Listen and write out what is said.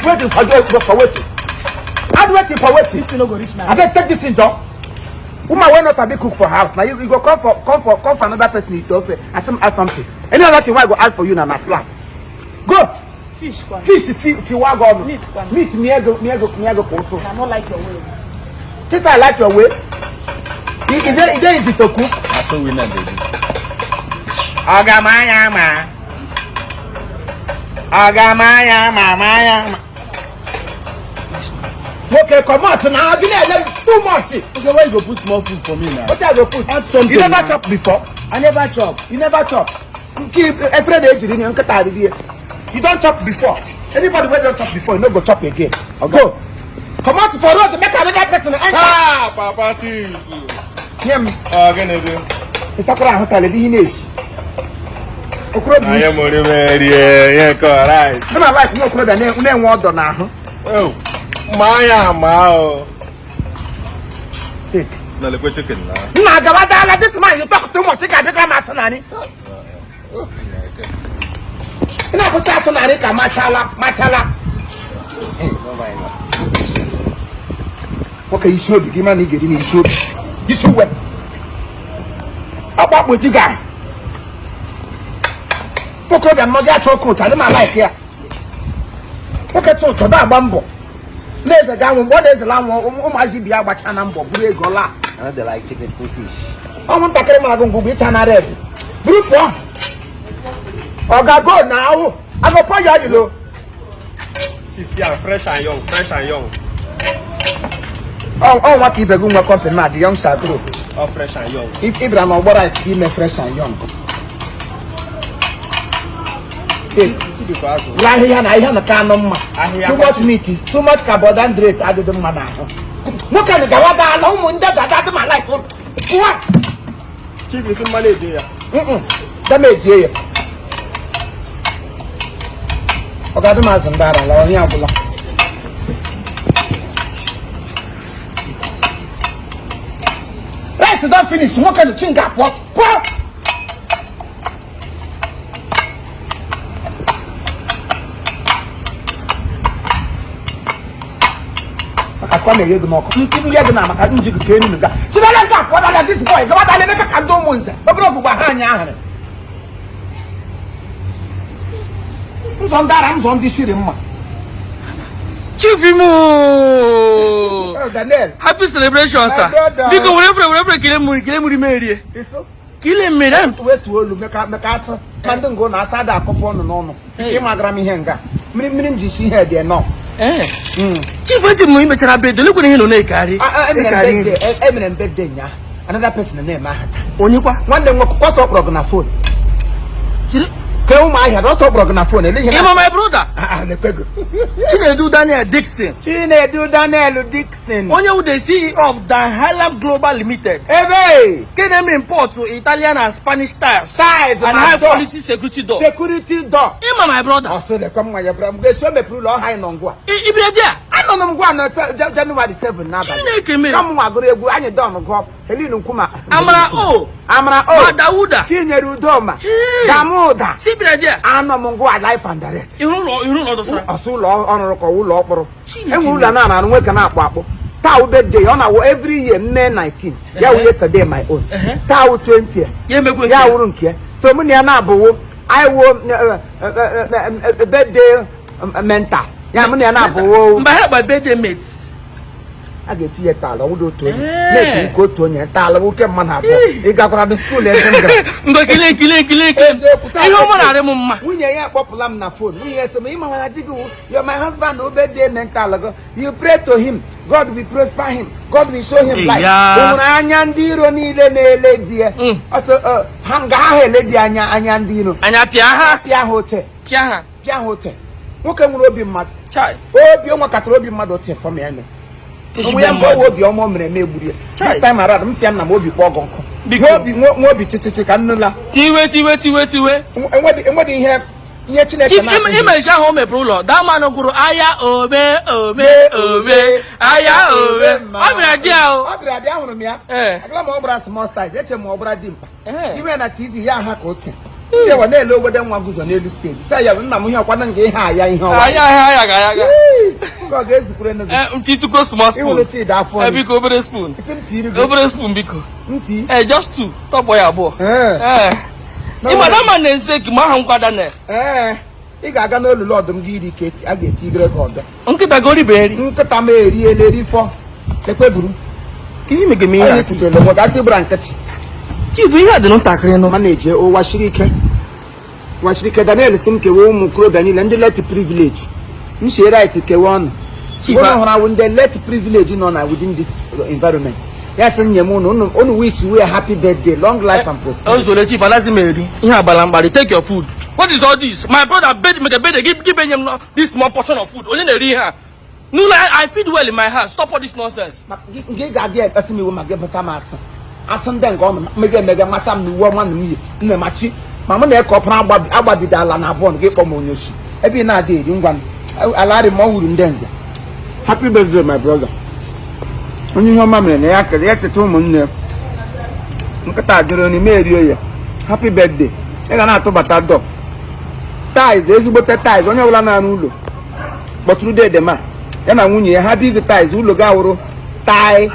Add waiting for waiting. Add waiting for waiting. This no go reach now. I better take this in job. Woman will not be cook for house. Now you go come for another person you offer ask something. Any other thing why I go ask for you now na slap. Go. Fish you want go. Meat me go also. I don't like your way. This I like your way. Is there easy to cook? I saw we not baby. Maya. Okay, come on now. Give them too much. Okay, why you go put small food for me now? What I go put? Add something. You never chop before? I never chop. You never chop. Keep every day you don't chop before. Anybody who don't chop before, you no go chop again. Okay. Go. Come out for road to make another person enter. Ah, Papa Chief. Hear me. Gonna do. It's not going to tell you. I am already ready. Yeah, correct. I'm not like no crowd and then water now. Oh, Maya, Mao. Take. No, look what chicken now. Nah, this man, you talk too much. I can't become a sonani. You know, what's that sonani? Machala. Okay, you should be giving me getting you should. You should wet. About with you guy. Poco and Maga chocolate, I don't like here. Okay, so that bamboo. There's a guy, what is the lamb? I should be about an ambo, big or la. Another like chicken fish. I want to come and go with an red. Blue one. Oh, go now. I go for you, know. Yeah, fresh and young. Oh, what keep a good company, the young Sadro. Oh, fresh and young. If Ibrahim or what I see me fresh and young. Like here, I have a canon. Too much meat is too much carbohydrate added to my mouth. Look at the Gawada alone that my life. What? Chief is in Malaysia. Damage here. Okay, the Mazan Dara, right, don't finish. Look at the chin gap. What? I can't hear the mock. You can get the Nama. I can get the guy. So I got what I this boy. Go out and never can do one. But broke behind you. Who's on that? I'm on this shit. Chief Imo. Oh, Daniel. Happy celebration, sir. Because whenever kill him, marry. Kill him, madam. Wait to all make a castle. Man, don't go now. Sada, no. Came a Grammy Hanga. Minim, you see her there enough. Chief, what do you mean? Look at him on a carry. Eminent birthday. Another person named Mahata. Only one day, what's up, Rogana phone? Tell my head, what's up, Rogana phone? You're my brother. Chinedu Daniel Dixon. Only the CEO of the Harlem Global Limited. Hey, can them import to Italian and Spanish styles and high quality security door. You're my brother. Also, they come my brother. They show me proof high no go. I don't know go January 7 now. Come on, go and you don't go. Helino Kuma. Amra Dauda. Chineru Doma. Damuda. Sibradia. I'm not Mongo life and direct. You don't know the song. A so long honorable law. And Mulana and waking up. Tau birthday on our every year, May 19th. Yeah, yesterday my own. Tau 20th. Yeah, I wouldn't care. So many anabo. I won't birthday mental. Yeah, money anabo. My birthday mates. I get here, Tala. Would do to let go to your Tala. Who can man have? You got out of school. When you are popular na phone, we are some you're my husband, who birthday mental. You pray to him. God will prosper him. God will show him life. Anyandiro need a lady. Also, hanga lady anyandino. Pia hotel. Pia hotel. Who can be mad? Child. Oh, be on Catrobi mother for me. We am go be on mom and maybe. This time around, I'm saying I'm will be pogon. Be chichi canula. Tiwe. And what do you have? Yet, image home a brulo. That man of Guru Aya Obe. Aya Obe. I'm a small size. That's a more dimpa. Even a TV, ya hack okay. Yeah, when they lower than one goes on the stage. Say, I'm not here. One and get high. Aya. God gets the friend of To go small spoon. Therefor. Biko over the spoon. Over the spoon, Biko. Just two. Top boy abo. Madam man is taking my home garden. Ị ga-aga n'olu lọdụ m gị iri ike a ga-eti igre ka ọbịa. Nkịta gori beri. Nkịta m eri fọ. Ekpeburu. Kini mege me ya. Tutere mo gasị bra nkịtị. Chief ihe dị ntakịrị no. Mana eje o washiri ike. Washiri ike Daniel sim kewe ụmụ okorobịa niile ndị let privilege. M share right kewe ọnụ. Chief hụrụ awụ ndị let privilege nọ na within this environment. Yes, nye m unu wish you a happy birthday, long life and prosperity. Ozole Chief alazi meri. Ihe abala mgbari, take your food. What is all this? My brother make a bed, give him this small portion of food. Only the here. No, I feed well in my house. Stop all this nonsense. Giga get person me woman get sama asa. Asan den go mega masam ni wo man mi na machi. Mama na e ko pran agbabidala na bon ge ko mo nyoshi. E bi na ade ri ngwan. Alari mo wuru ndenze. Happy birthday my brother. Onye ho mamre na ya kere ya teto mo nne. Nkata adiro ni me eri oye. Happy birthday. E ga na atubata dog. Ties ezigbo ties onye ọbụla na-arụ ụlọ kpọtụrụ dede ma ya na nwunye ya ha big ties ụlọ ga awụrụ tie